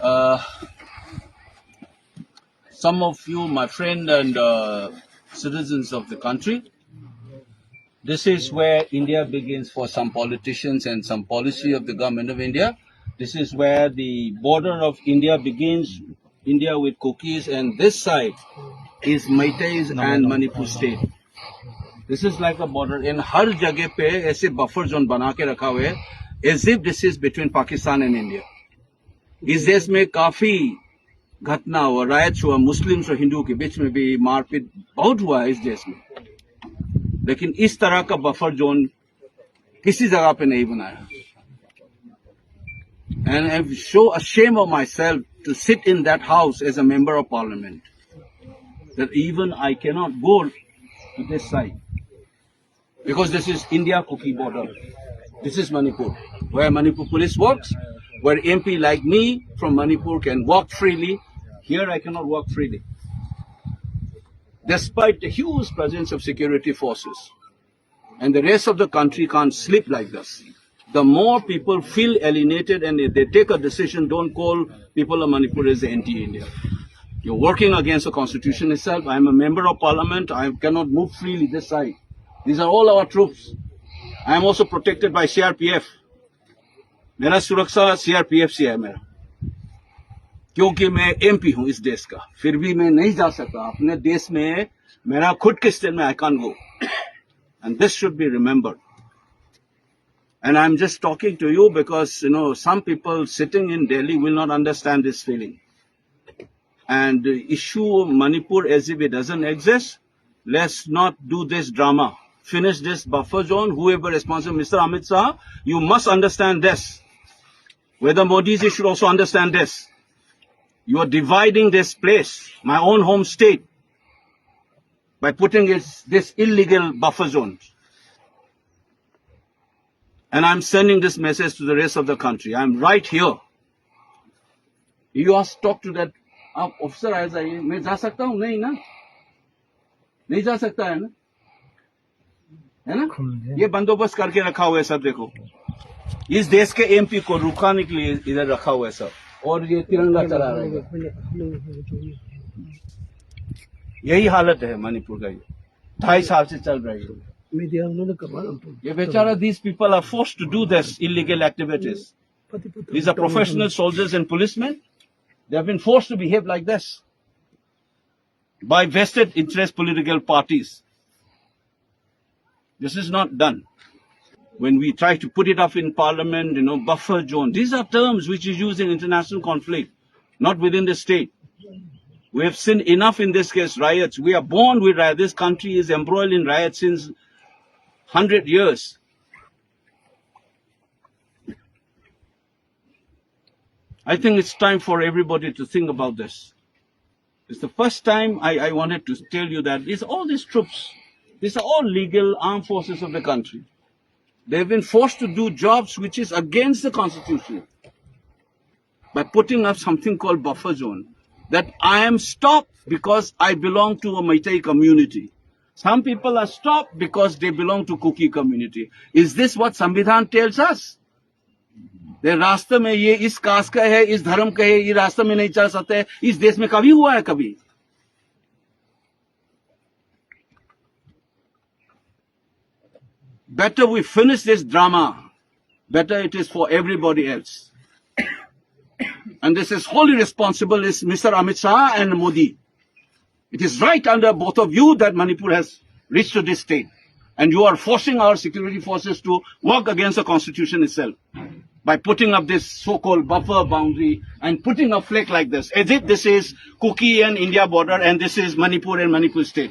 Uh, some of you, my friend and citizens of the country, this is where India begins for some politicians and some policy of the government of India. This is where the border of India begins, India with Kukis, and this side is Meiteis and Manipur state. This is like a border. In har jagah pe aise buffer zone bana ke rakha hua hai, as if this is between Pakistan and India. इस देश में काफी घटना हुआ, rights हुआ, Muslims और हिंदुओं के बीच में भी मारपीट बहुत हुआ है इस देश में, लेकिन इस तरह का बफर जोन किसी जगह पे नहीं बनाया. And I'm so ashamed of myself to sit in that house as a member of parliament that even I cannot go to this side because this is India-Kuki border. This is Manipur, where Manipur police works, where MP like me from Manipur can walk freely. Here I cannot walk freely, despite the huge presence of security forces. And the rest of the country can't sleep like this. The more people feel alienated and they take a decision, don't call people of Manipur as anti-India. You're working against the constitution itself. I'm a member of parliament. I cannot move freely this side. These are all our troops. I am also protected by CRPF. मेरा सुरक्षा CRPF से है मेरा, क्योंकि मैं MP हूँ इस देश का. फिर भी मैं नहीं जा सकता अपने देश में, मेरा खुद के स्टेट में I can't go. And this should be remembered. And I'm just talking to you because, you know, some people sitting in Delhi will not understand this feeling. And the issue of Manipur as if it doesn't exist, let's not do this drama. Finish this buffer zone. Whoever responsible, Mr. Amit Shah, you must understand this. Whether Modiji should also understand this. You are dividing this place, my own home state, by putting this illegal buffer zone. And I'm sending this message to the rest of the country. I'm right here. You ask, talk to that officer. I say, मैं जा सकता हूँ? नहीं ना, नहीं जा सकता है ना, है ना? ये बंदोबस्त करके रखा हुआ है सब. देखो, इस देश के MP को रुकाने के लिए इधर रखा हुआ है सब, और ये तिरंगा चला रहा है. यही हालत है मणिपुर का. ये 2.5 साल से चल रही है. ये बेचारा, these people are forced to do this illegal activities. These are professional soldiers and policemen. They have been forced to behave like this by vested interest political parties. This is not done. When we try to put it up in parliament, you know, buffer zone, these are terms which is used in international conflict, not within the state. We have seen enough in this case, riots. We are born with riots. This country is embroiled in riots since 100 years. I think it's time for everybody to think about this. It's the first time I wanted to tell you that all these troops, these are all legal armed forces of the country. They've been forced to do jobs which is against the constitution by putting up something called buffer zone. That I am stopped because I belong to a Meitei community. Some people are stopped because they belong to Kuki community. Is this what Samvidhan tells us? The रास्ते में ये इस cast का है, इस धर्म का है, ये रास्ते में नहीं चल सकते. इस देश में कभी हुआ है कभी? Better we finish this drama. Better it is for everybody else. And this is wholly responsible is Mr. Amit Shah and Modi. It is right under both of you that Manipur has reached to this state. And you are forcing our security forces to work against the constitution itself by putting up this so-called buffer boundary and putting a flag like this, as if this is Kuki and India border and this is Manipur and Manipur state.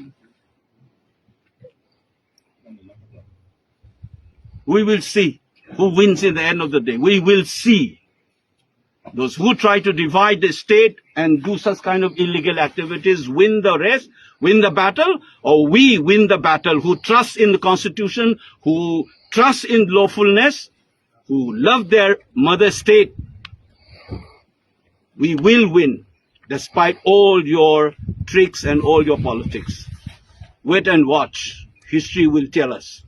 We will see who wins in the end of the day. We will see. Those who try to divide the state and do such kind of illegal activities win the race, win the battle, or we win the battle who trust in the constitution, who trust in lawfulness, who love their mother state. We will win despite all your tricks and all your politics. Wait and watch. History will tell us.